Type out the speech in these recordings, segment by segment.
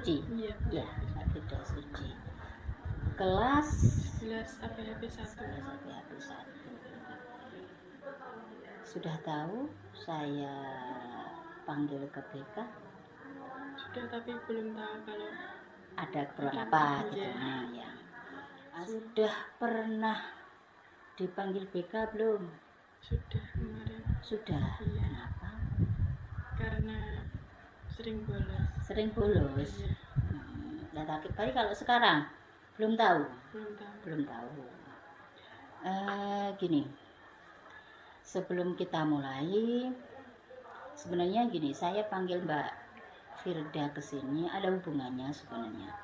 Suci. Iya. Ya, Mbak Firda Suci. Kelas 11 APHP 1. APHP 1. Sudah tahu saya panggil ke BK? Sudah, tapi belum tahu kalau Ada keperluan apa gitu. Iya. Nah, ya. Sudah pernah dipanggil BK belum? Sudah kemarin. Sudah. Iya. Kenapa? Karena sering bolos. Sering bolos. Iya. Nah, tapi kalau sekarang belum tahu. Belum tahu. Gini. Sebelum kita mulai, sebenarnya gini, saya panggil Mbak Firda ke sini ada hubungannya sebenarnya.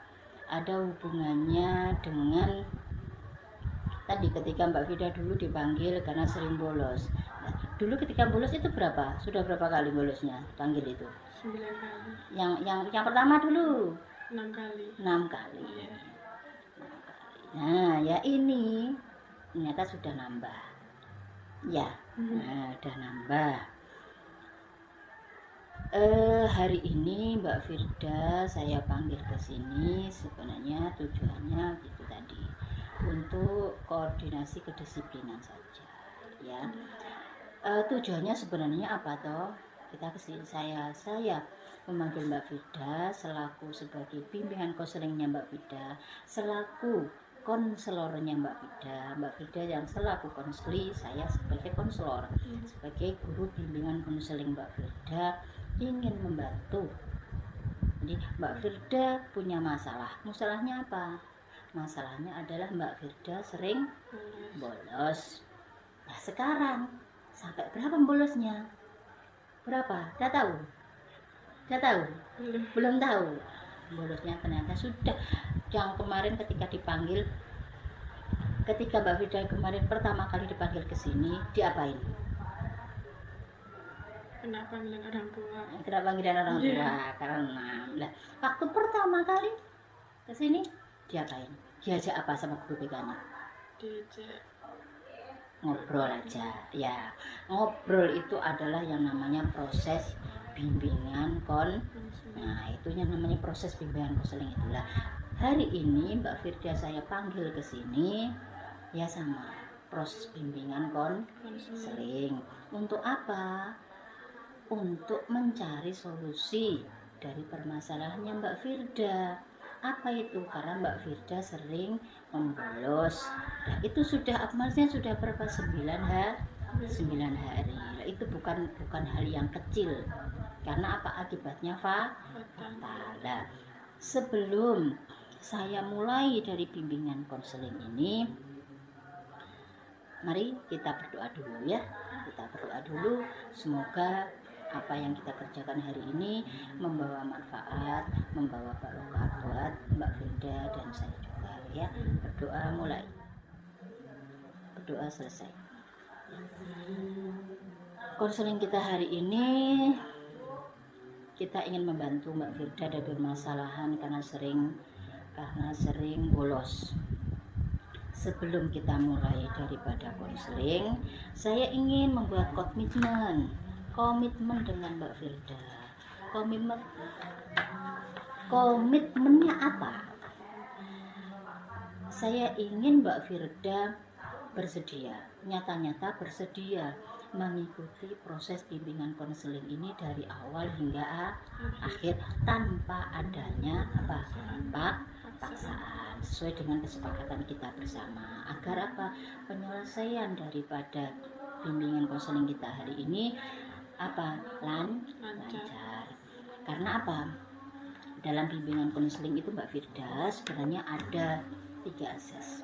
Ada hubungannya dengan tadi ketika Mbak Firda dulu dipanggil karena sering bolos. Nah, dulu ketika bolos itu berapa? Sudah berapa kali bolosnya panggil itu? 9 kali. Yang pertama dulu 6 kali. 6 kali. Iya. 6 kali. Nah, ya ini ternyata sudah nambah. Ya, udah nambah. Hari ini Mbak Firda saya panggil ke sini sebenarnya tujuannya gitu tadi untuk koordinasi kedisiplinan saja, ya. Tujuannya sebenarnya apa toh? Kita kesini saya memanggil Mbak Firda selaku sebagai bimbingan konselingnya Mbak Firda, selaku konselornya Mbak Firda yang selaku konseli, saya sebagai konselor, sebagai guru bimbingan konseling Mbak Firda ingin membantu. Jadi Mbak Firda punya masalahnya apa? Masalahnya adalah Mbak Firda sering bolos. Nah sekarang sampai berapa bolosnya? Berapa? Udah tahu? Belum tahu. Bolosnya ternyata sudah. Yang kemarin ketika Mbak Firda kemarin pertama kali dipanggil ke sini, diapain? Kena panggilan orang tua. Karena waktu pertama kali ke sini diapain? Diajak apa sama guru BK-nya? Diajak Ngobrol aja. Ya, ngobrol itu adalah yang namanya proses bimbingan Nah, itu yang namanya proses bimbingan konseling itulah. Hari ini Mbak Firda saya panggil ke sini ya sama proses bimbingan konseling. Untuk apa? Untuk mencari solusi dari permasalahannya Mbak Firda. Apa itu? Karena Mbak Firda sering membolos. Nah, itu sudah akmalnya sudah berapa? 9 hari. Nah, itu bukan hal yang kecil. Karena apa akibatnya fatal. Sebelum saya mulai dari bimbingan konseling ini, mari kita berdoa dulu ya. Kita berdoa dulu, semoga apa yang kita kerjakan hari ini membawa manfaat, membawa barokah buat Mbak Firda dan saya juga ya. Berdoa mulai. Berdoa selesai. Konseling kita hari ini kita ingin membantu Mbak Firda dari permasalahan karena sering bolos. Sebelum kita mulai daripada konseling, saya ingin membuat komitmen dengan Mbak Firda. Komitmennya apa? Saya ingin Mbak Firda nyata-nyata bersedia mengikuti proses bimbingan konseling ini dari awal hingga akhir tanpa adanya paksaan, sesuai dengan kesepakatan kita bersama, agar penyelesaian daripada bimbingan konseling kita hari ini lancar. Karena dalam bimbingan konseling itu Mbak Firda sebenarnya ada 3 asas.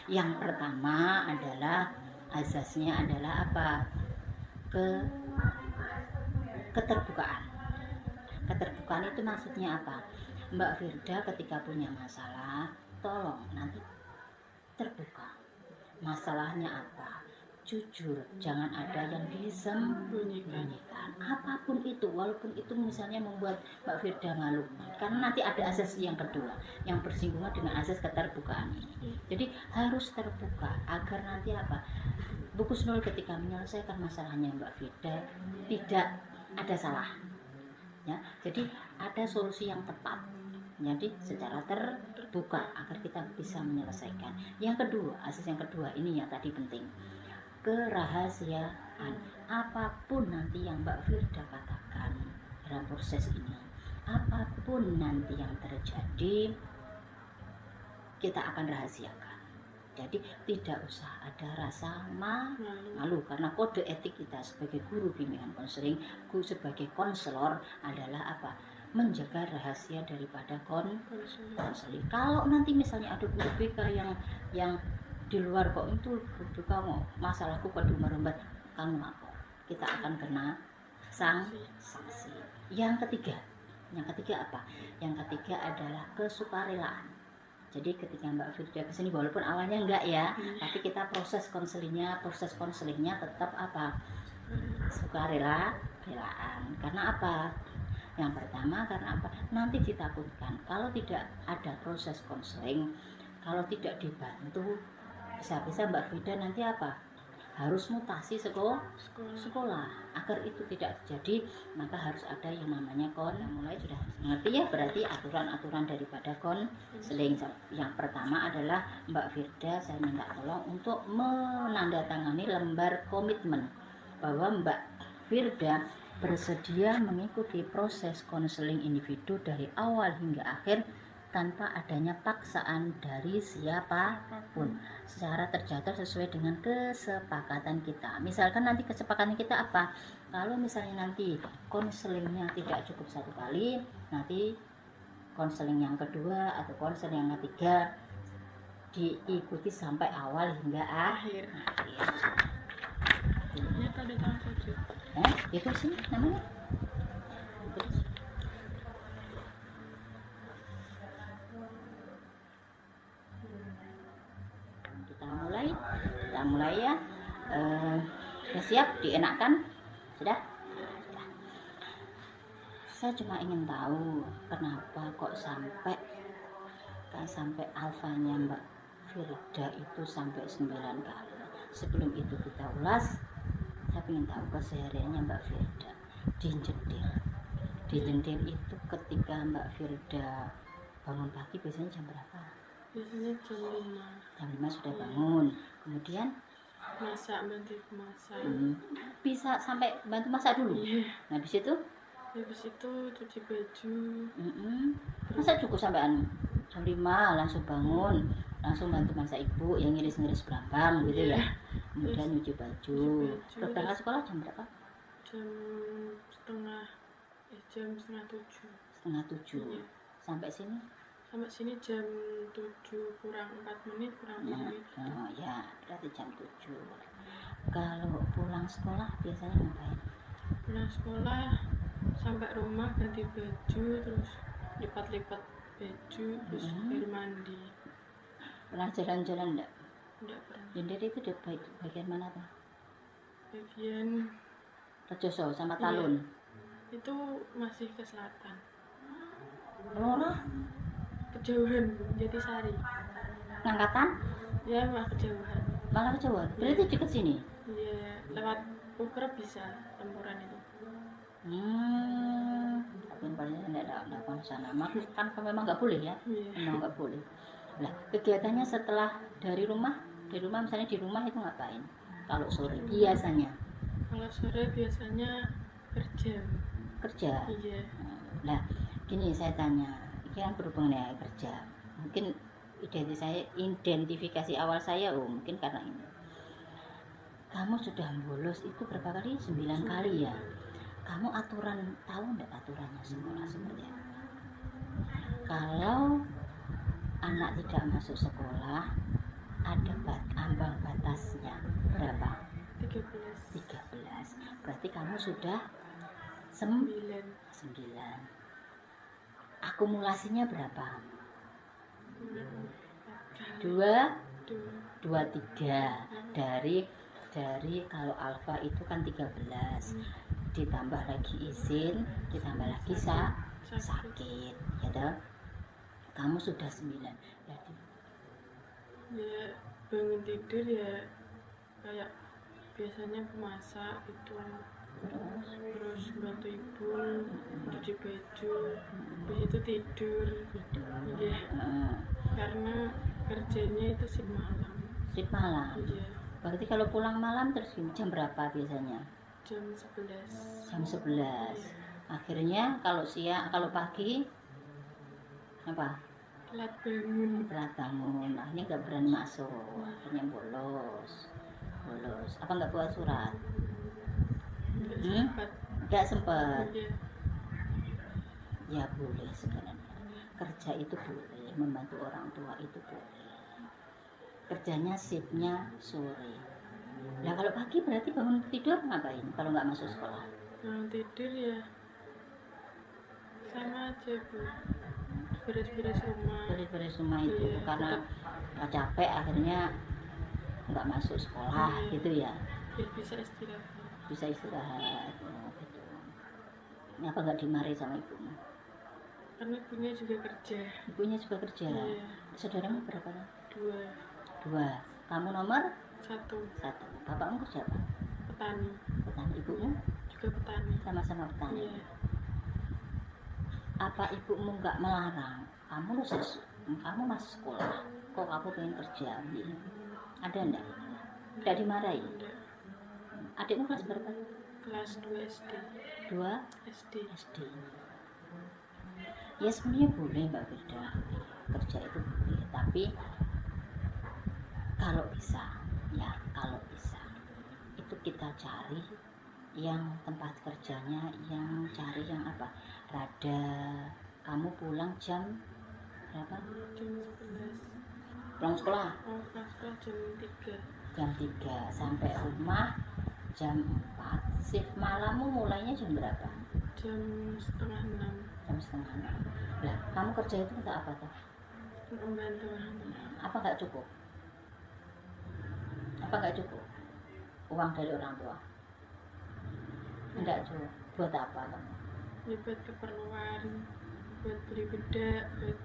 Yang pertama adalah asasnya adalah keterbukaan. Keterbukaan itu maksudnya apa? Mbak Firda ketika punya masalah, tolong nanti terbuka. Masalahnya apa? Jujur, jangan ada yang disembunyikan. Apapun itu, walaupun itu misalnya membuat Mbak Firda malu. Karena nanti ada asas yang kedua, yang bersinggungan dengan asas keterbukaan ini. Jadi harus terbuka agar nanti Bukus Nol ketika menyelesaikan masalahnya Mbak Firda tidak ada salah. Ya, jadi ada solusi yang tepat Jadi secara terbuka agar kita bisa menyelesaikan. Yang kedua, asas yang kedua ini yang tadi penting, kerahasiaan. Apapun nanti yang Mbak Firda katakan dalam proses ini, apapun nanti yang terjadi, kita akan rahasiakan. Jadi tidak usah ada rasa malu, karena kode etik kita sebagai guru bimbingan konseling, sebagai konselor adalah apa? Menjaga rahasia daripada konseling. Kalau nanti misalnya ada guru BK yang di luar kok itu kamu masalahku pada umar-umar, kamu lapor, kita akan kena sanksi. Yang ketiga apa? Yang ketiga adalah kesukarelaan. Jadi ketika Mbak Firda kesini, walaupun awalnya enggak ya, tapi kita proses konselingnya tetap apa? Sukarelaan. Karena apa? Yang pertama karena apa? Nanti ditakutkan kalau tidak ada proses konseling, kalau tidak dibantu, bisa-bisa Mbak Firda nanti apa? Harus mutasi sekolah. Agar itu tidak terjadi, maka harus ada yang namanya mulai sudah mengerti ya, berarti aturan-aturan daripada konseling. Yang pertama adalah Mbak Firda, saya minta tolong untuk menandatangani lembar komitmen bahwa Mbak Firda bersedia mengikuti proses konseling individu dari awal hingga akhir tanpa adanya paksaan dari siapapun, secara terjadwal sesuai dengan kesepakatan kita. Misalkan nanti kesepakatan kita apa? Kalau misalnya nanti konselingnya tidak cukup satu kali, nanti konseling yang kedua atau konseling yang ketiga diikuti sampai awal hingga akhir. Ini tanda tangan saja. Itu sih namanya. Kita mulai ya. Sudah siap, dienakkan? Sudah? Saya cuma ingin tahu kenapa kok sampai alfanya Mbak Firda itu sampai 9 kali. Sebelum itu kita ulas, saya ingin tahu kesehariannya Mbak Firda di Jendir itu ketika Mbak Firda bangun pagi biasanya jam berapa? Biasanya jam 5. Jam 5 sudah bangun. Kemudian bantu masak. Bisa sampai bantu masak dulu. Nah, habis itu cuci baju. Masa cukup sampai jam 5 langsung bangun, langsung bantu masak ibu yang ngiris-ngiris berambang gitu ya. Kemudian nyuci baju. Berangkat sekolah jam berapa? Jam setengah 7. Iya. Sampai sini jam 7 kurang 4 menit. Oh ya, berarti jam 7. Kalau pulang sekolah biasanya ngapain? Pulang sekolah sampai rumah ganti baju, terus lipat-lipat baju, terus air mandi. Pernah jalan-jalan enggak? Enggak pernah. Jendir itu di bagian mana tuh? Bagian Rejoso sama Talun. Itu masih ke selatan. Lurah? Kejauhan, Jatisari. Ngangkatan? Ya, malah kejauhan. Berarti dekat sini? Iya, lewat Ukrep bisa tempuran itu. Tapi paling tidak ke sana. Kan memang nggak boleh ya? Memang nggak boleh. Nah, kegiatannya setelah dari rumah misalnya di rumah itu ngapain? Kalau sore biasanya? Kalau sore biasanya kerja. Iya. Nah, gini saya tanya, ini kan berhubungan dengan kerja. Mungkin identifikasi awal saya, mungkin karena ini. Kamu sudah bolos itu berapa kali? 9 kali ya. Kamu tahu enggak aturannya sekolah seperti apa? Kalau anak tidak masuk sekolah, ada ambang batasnya berapa? 13. Berarti kamu sudah 9. Akumulasinya berapa? 23. Dari kalau alfa itu kan 13, ditambah lagi izin, ditambah lagi sakit, ya toh? Kamu sudah 9. Berarti ya bangun tidur ya kayak biasanya masak itu terus bantu ibu cuci baju, habis itu tidur. Iya, karena kerjanya itu shift malam. Shift malam. Iya, Berarti kalau pulang malam terus jam berapa biasanya? jam 11. Jam 11. Akhirnya kalau pagi apa? Telat bangun. Telat bangun. Akhirnya nggak berani masuk. Akhirnya bolos. Apa nggak buat surat? Nggak sempat. Iya. Ya boleh sebenarnya. Kerja itu boleh, membantu orang tua itu boleh. Kerjanya shiftnya sore. Nah kalau pagi berarti bangun tidur ngapain kalau nggak masuk sekolah? Bangun tidur ya sama aja Bu, beres-beres rumah. Itu Iya, karena nggak capek akhirnya nggak masuk sekolah. Iya. Gitu ya, biar bisa istirahat. Oh, gitu. Ini apa nggak dimarahi sama ibumu? Karena ibunya juga kerja. Ibunya juga kerja. Iya. Saudaramu berapa? 2. Kamu nomor 1. Bapakmu kerja apa? Petani. Ibumu Juga petani. sama-sama petani. Iya. Apa ibumu nggak melarang kamu masuk sekolah, kok kamu pengen kerja? Ada enggak? Enggak dimarahi? Enggak. Adikmu kelas berapa? Kelas 2 SD. 2 SD. Ya sebenarnya boleh Mbak Firda, kerja itu boleh, tapi kalau bisa itu kita cari yang tempat kerjanya, cari yang apa, rada kamu pulang jam berapa? Jam 11. Pulang sekolah Pulang sekolah jam jam 3. 3 sampai rumah jam 4. Shift malammu mulainya jam berapa? Jam setengah 6. Lah kamu kerja itu untuk apa tuh? Membantu orang tua. Apa nggak cukup uang dari orang tua? Enggak cukup. Buat apa kamu? Ya buat keperluan, buat beli bedak, buat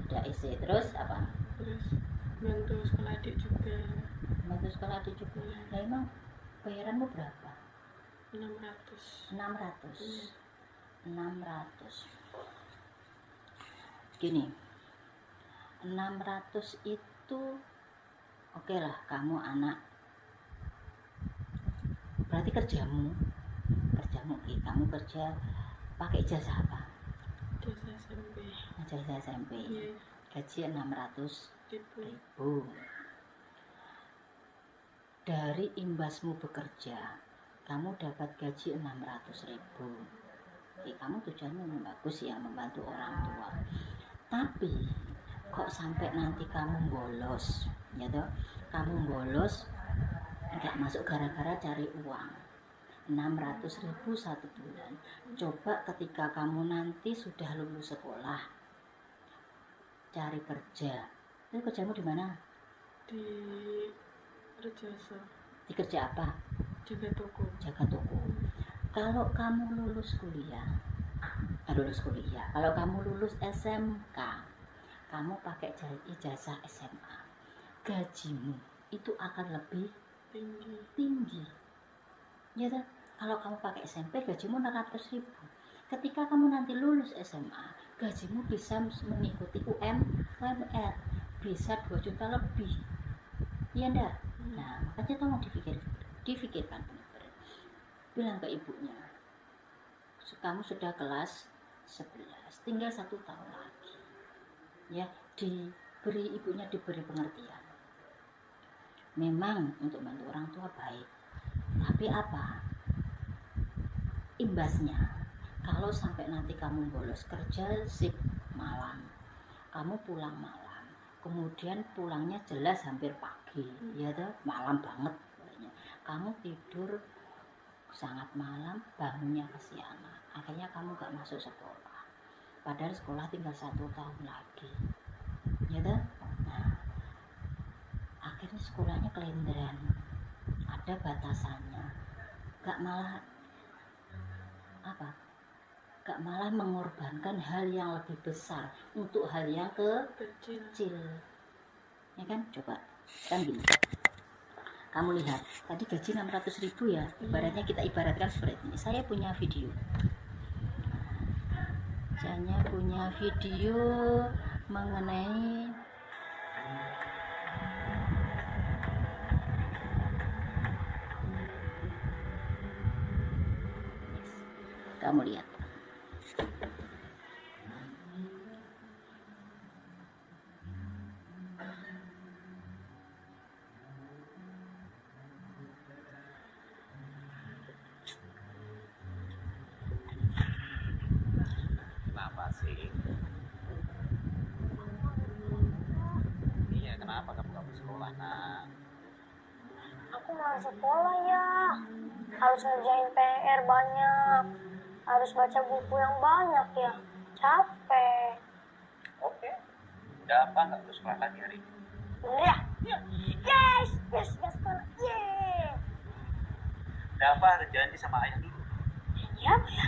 Udah isi. Terus apa? terus bantu sekolah adik juga. Nah emang bayaranmu berapa? 600. 600. Gini, 600 itu oke lah, kamu anak. Berarti kerjamu kamu kerja pakai ijazah apa? Ijazah SMP. Iya. Gaji 600.000. Dari imbasmu bekerja, kamu dapat gaji 600.000. Oke, kamu tujuannya memang bagus ya, membantu orang tua. Tapi kok sampai nanti kamu bolos, ya toh? Kamu bolos nggak masuk gara-gara cari uang 600.000 satu bulan. Coba ketika kamu nanti sudah lulus sekolah, cari kerja. Itu kerjamu di mana? Di Rejoso. Di kerja apa? Jaga toko. Kalau kamu lulus kuliah, kalau kamu lulus SMK, kamu pakai ijazah SMA, gajimu itu akan lebih tinggi. Ya kan? Kalau kamu pakai SMP, gajimu 600.000. Ketika kamu nanti lulus SMA, gajimu bisa mengikuti UMR, bisa 2 juta lebih. Iya enggak? Nah, makanya tolong difikirkan benar-benar. Bilang ke ibunya, kamu sudah kelas 11, tinggal 1 tahun lagi. Ya, ibunya diberi pengertian. Memang untuk bantu orang tua baik, tapi apa imbasnya? Kalau sampai nanti kamu bolos kerja shift malam, kamu pulang malam, kemudian pulangnya jelas hampir pagi, ya toh, malam banget pokoknya. Kamu tidur sangat malam, bangunnya kesiangan, akhirnya kamu gak masuk sekolah, padahal sekolah tinggal 1 tahun lagi, ya toh. Nah, akhirnya sekolahnya kelenderan, ada batasannya, gak malah mengorbankan hal yang lebih besar untuk hal yang kecil, ya kan? Coba kan gini, Kamu lihat, tadi gaji 600.000 ya. Ibaratnya kita ibaratkan seperti ini. Saya punya video. Saya punya video mengenai kamu lihat. Kenapa sih? Iya, kenapa kamu sekolah, nak? Aku malas sekolah ya. Harus ngerjain PR banyak. Harus baca buku yang banyak ya. Capek. Oke. Udah apa? Nggak perlu sekolah lagi hari ini. Bener ya? Yes, yes, yes, sekolah. Yeah. Udah apa? Ada janji sama ayah dulu. Ya apa ya?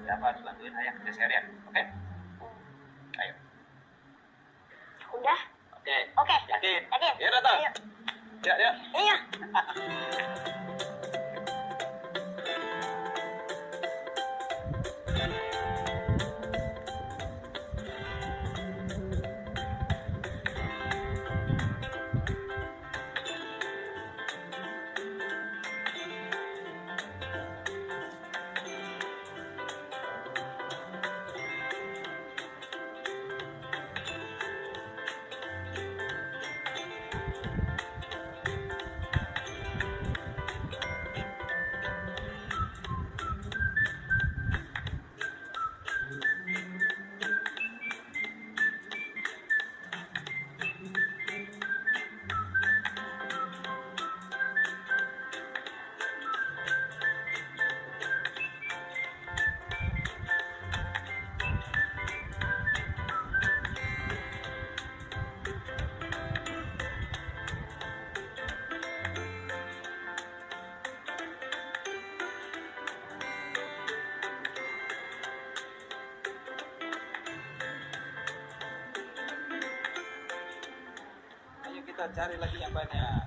Udah apa? Harus bantuin ayah kerja seharian. Oke? Ayo. Udah. Oke. Oke. Yakin? Yakin. Ya, Rata. Ayo. Ya, ya. Iya. Ayo kita cari lagi yang banyak.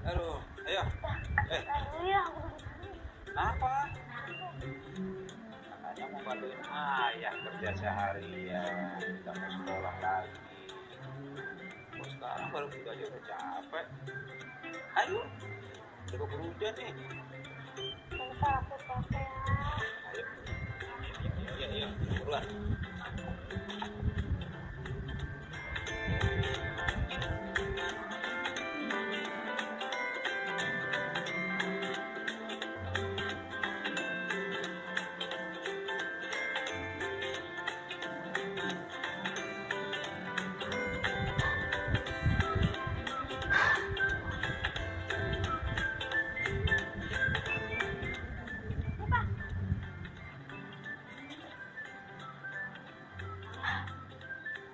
Aduh, ayo. Aduh ya. Apa? Makanya mau bantuin ayah kerja seharian. Kita mau sekolah lagi. Kok sekarang baru buka aja udah capek. Ayo. Udah keburu hujan nih. Bentar aku capek ya. Ayo. Iya. Buruan.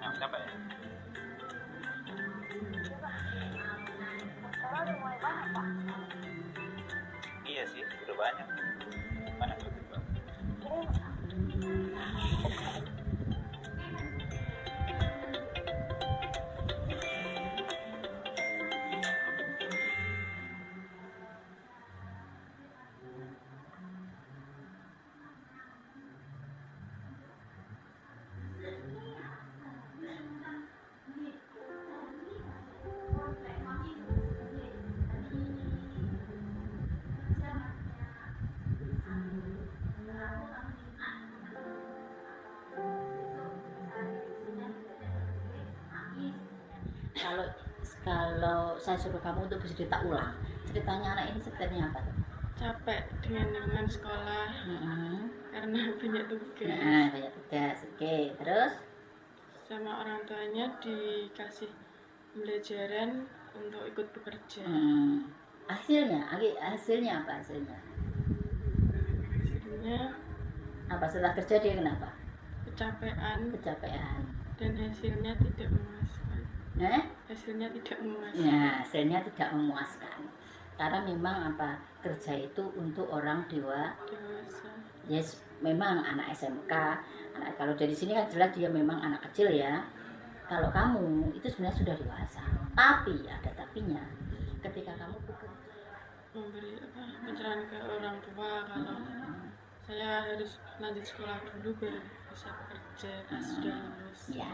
Nah, capek ya? Sekolah udah mulai banyak pak. Iya sih, udah banyak. Mana tuh? Jadi kalau saya suruh kamu untuk bercerita ulang, ceritanya anak ini ceritanya apa tuh? Capek dengan lingkungan sekolah karena banyak tugas. Nah, banyak tugas. Oke, terus Sama orang tuanya dikasih pembelajaran untuk ikut bekerja. hasilnya apa hasilnya? Hasilnya Apa setelah kerja dia kenapa? kecapean Kecapean. dan hasilnya tidak memuaskan. Hasilnya tidak memuaskan. Nah, hasilnya tidak memuaskan. Karena memang apa, kerja itu untuk orang Dewasa. yes, memang anak SMK. Kalau dari sini kan jelas dia memang anak kecil ya. kalau kamu itu sebenarnya sudah dewasa, tapi ada tapinya. Ketika kamu bekerja, memberi pencerahan ke orang tua kalau saya harus lanjut sekolah dulu baru bisa bekerja pas sudah lulus. ya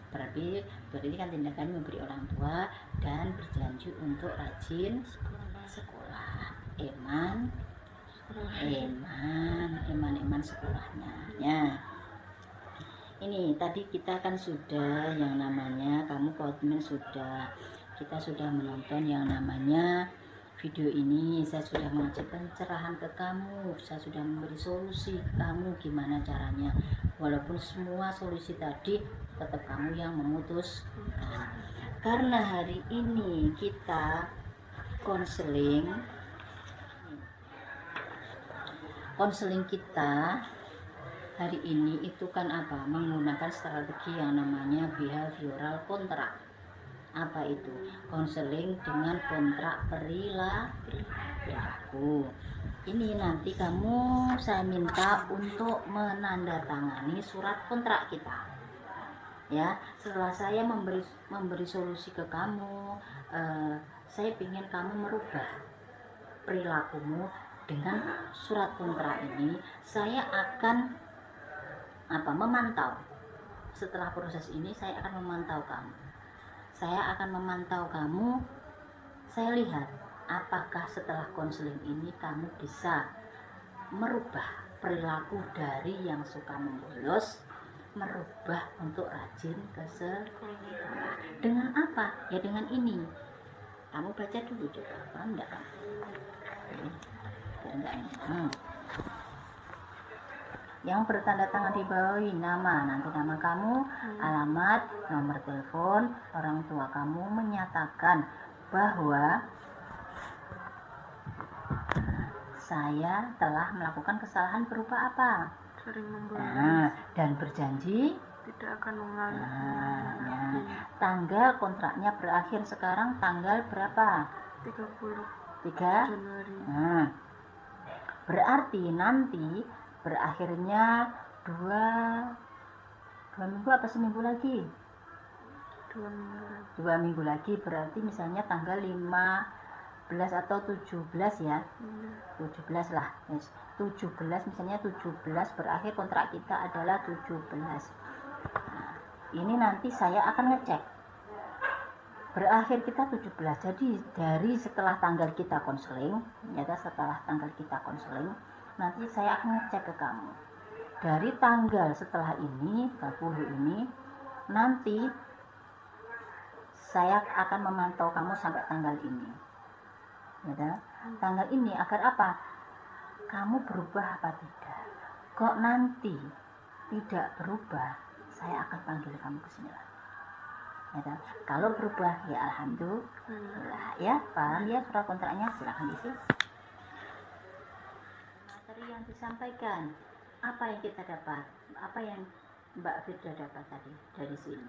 berarti kan tindakannya memberi orang tua dan berjanji untuk rajin sekolah. Eman sekolahnya ya. Ini tadi kita kan sudah yang namanya kamu komitmen sudah, kita sudah menonton yang namanya video ini, saya sudah mengasih pencerahan ke kamu, saya sudah memberi solusi ke kamu gimana caranya, walaupun semua solusi tadi tetap kamu yang memutuskan. Karena hari ini kita konseling kita hari ini itu kan apa, menggunakan strategi yang namanya behavioral kontrak. Apa itu? Konseling dengan kontrak perilaku. Ini nanti kamu saya minta untuk menandatangani surat kontrak kita. Ya, setelah saya memberi solusi ke kamu, saya ingin kamu merubah perilakumu. Dengan surat kontrak ini saya akan memantau. Setelah proses ini saya akan memantau kamu. Saya lihat apakah setelah konseling ini kamu bisa merubah perilaku dari yang suka membolos, merubah untuk rajin ke sekolah. Dengan apa? Ya dengan ini. Kamu baca dulu coba, paham enggak kamu? Yang bertanda tangan di bawah nama, nanti nama kamu, alamat, nomor telepon, orang tua kamu menyatakan bahwa saya telah melakukan kesalahan berupa apa, Sering membolos. Dan berjanji Tidak akan mengulangi. Tanggal kontraknya berakhir sekarang tanggal berapa? 30 3 Januari. Berarti nanti berakhirnya 2 minggu atau seminggu lagi? 2 minggu. 2 minggu lagi, berarti misalnya tanggal 15 atau 17 ya. 17 lah. 17 misalnya 17 berakhir kontrak kita adalah 17. Nah, ini nanti saya akan ngecek. Berakhir kita 17. Jadi dari setelah tanggal kita konseling, nanti saya akan ngecek ke kamu. Dari tanggal setelah ini, 40 ini, nanti saya akan memantau kamu sampai tanggal ini. Ya, tanggal ini agar apa? Kamu berubah apa tidak? Kok nanti tidak berubah, saya akan panggil kamu ke sini lagi. Ya, kalau berubah ya alhamdulillah ya, paham ya surat kontraknya, silakan isi. Materi yang disampaikan, apa yang kita dapat, apa yang Mbak Firda dapat tadi dari sini?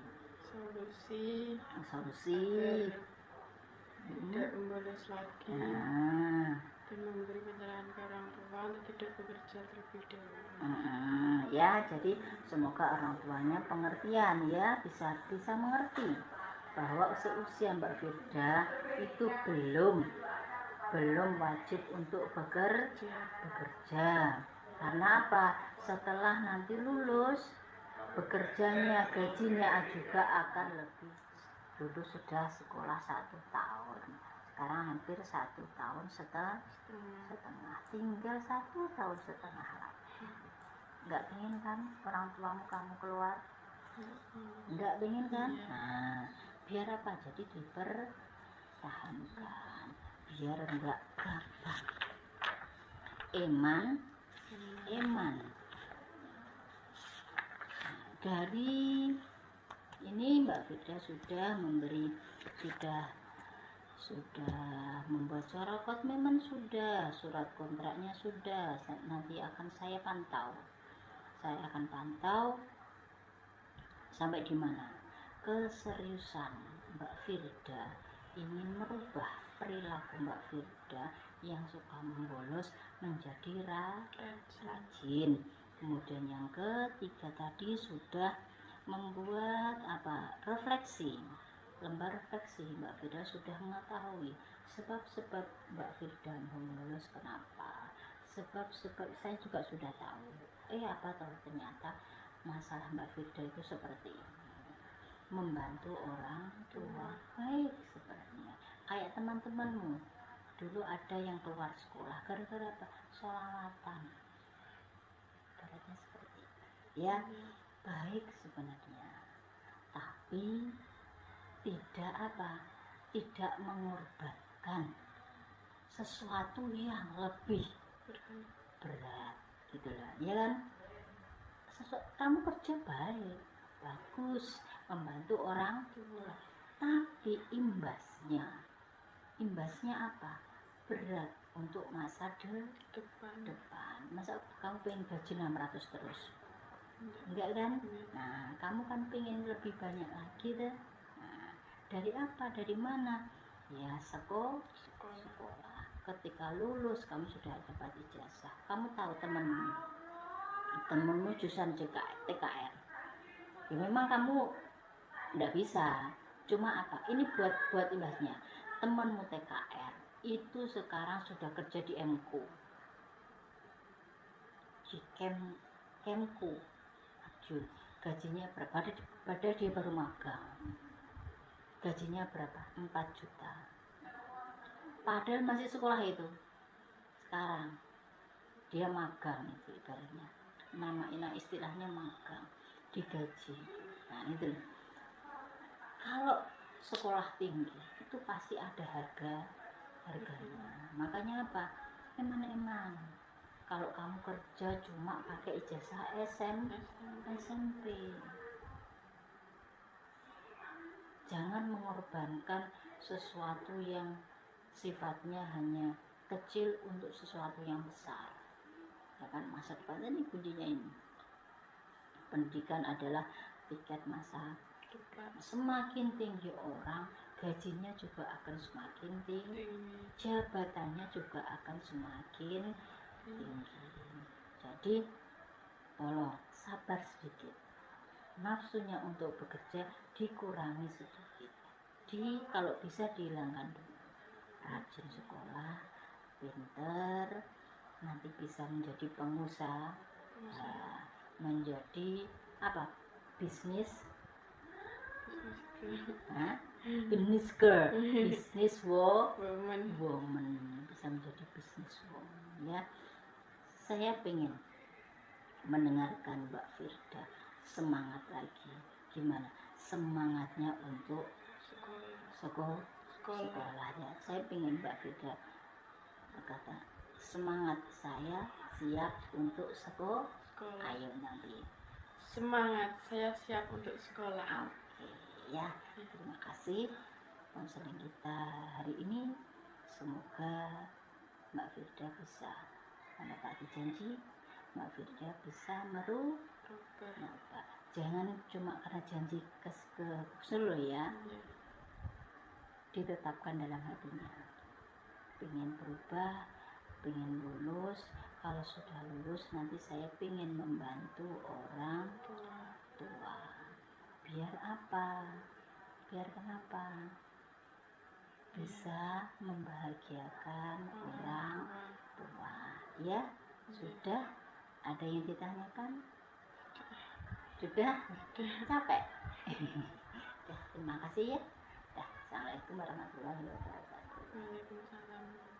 Solusi tidak membolos lagi, dan memberi pencerahan ke orang tua untuk tidak bekerja terlebih dahulu. Ya, jadi semoga orang tuanya pengertian ya, bisa mengerti bahwa seusia Mbak Firda itu belum wajib untuk bekerja. Karena apa? Setelah nanti lulus, bekerjanya, gajinya juga akan lebih. Dulu sudah sekolah 1 tahun, sekarang hampir 1 tahun setengah, tinggal 1 tahun setengah lagi. Nggak pengen kan orang tuamu kamu keluar? Nggak pengen kan? Nah, biar apa? Jadi dipertahankan, biar nggak gampang. Eman. Dari ini Mbak Firda sudah membuat surat komitmen, sudah surat kontraknya sudah, nanti akan saya pantau sampai di mana keseriusan Mbak Firda ingin merubah perilaku Mbak Firda yang suka membolos menjadi rajin. Kemudian yang ketiga tadi sudah membuat refleksi, lembar refleksi. Mbak Firda sudah mengetahui sebab-sebab Mbak Firda lulus kenapa, sebab-sebab saya juga sudah tahu. Apa tahu ternyata masalah Mbak Firda itu seperti ini, membantu orang tua. Baik, sebenarnya kayak teman-temanmu dulu ada yang keluar sekolah gara-gara apa? Sholawatan, ibaratnya seperti itu ya. Baik sebenarnya, tapi tidak mengorbankan sesuatu yang lebih berat gitu lah ya kan. Kamu kerja baik, bagus, membantu orang tua, tapi imbasnya apa? Berat untuk masa depan. Masa kamu pengen gaji 600 terus? Enggak kan? Nah, kamu kan pengen lebih banyak lagi deh. Nah, dari apa? Dari mana? Ya sekolah. Ketika lulus kamu sudah dapat ijazah. Kamu tahu temenmu jurusan TKR. Ya memang kamu enggak bisa. Cuma apa? Ini buat imbasnya. Temenmu TKR itu sekarang sudah kerja di MKU, di Kemku. Gajinya berapa? Padahal dia baru magang. Gajinya berapa? 4 juta. Padahal masih sekolah itu. Sekarang dia magang itu ibaratnya. Istilahnya magang, digaji. Nah itu. Kalau sekolah tinggi itu pasti ada harganya. Makanya apa? Emang kalau kamu kerja cuma pakai ijazah SMP, jangan mengorbankan sesuatu yang sifatnya hanya kecil untuk sesuatu yang besar. Ya kan, masa depan ini kuncinya ini. Pendidikan adalah tiket masa depan. Semakin tinggi orang, gajinya juga akan semakin tinggi, jabatannya juga akan semakin tinggi. Jadi tolong sabar sedikit, nafsunya untuk bekerja dikurangi sedikit, kalau bisa dihilangkan dulu. Rajin sekolah, pinter, nanti bisa menjadi pengusaha, menjadi bisnis girl, business woman, bisa menjadi business woman ya. Saya pengen mendengarkan Mbak Firda semangat lagi. Gimana semangatnya untuk sekolahnya? Saya pengen Mbak Firda berkata, semangat, saya siap untuk sekolah. Ayo nanti semangat, saya siap untuk sekolah. Oke ya, terima kasih konseling kita hari ini. Semoga Mbak Firda bisa menepati janji, Mbak Firda bisa merubah. Jangan cuma karena janji ke Solo ya, ditetapkan dalam hatinya. Pengen berubah, pengen lulus. Kalau sudah lulus nanti saya pengen membantu orang tua. Biar apa? Biar kenapa? Bisa membahagiakan orang tua. Ya, sudah. Ada yang ditanyakan? Sudah? Capek? Terima kasih ya. Assalamualaikum warahmatullahi wabarakatuh. Waalaikumsalam.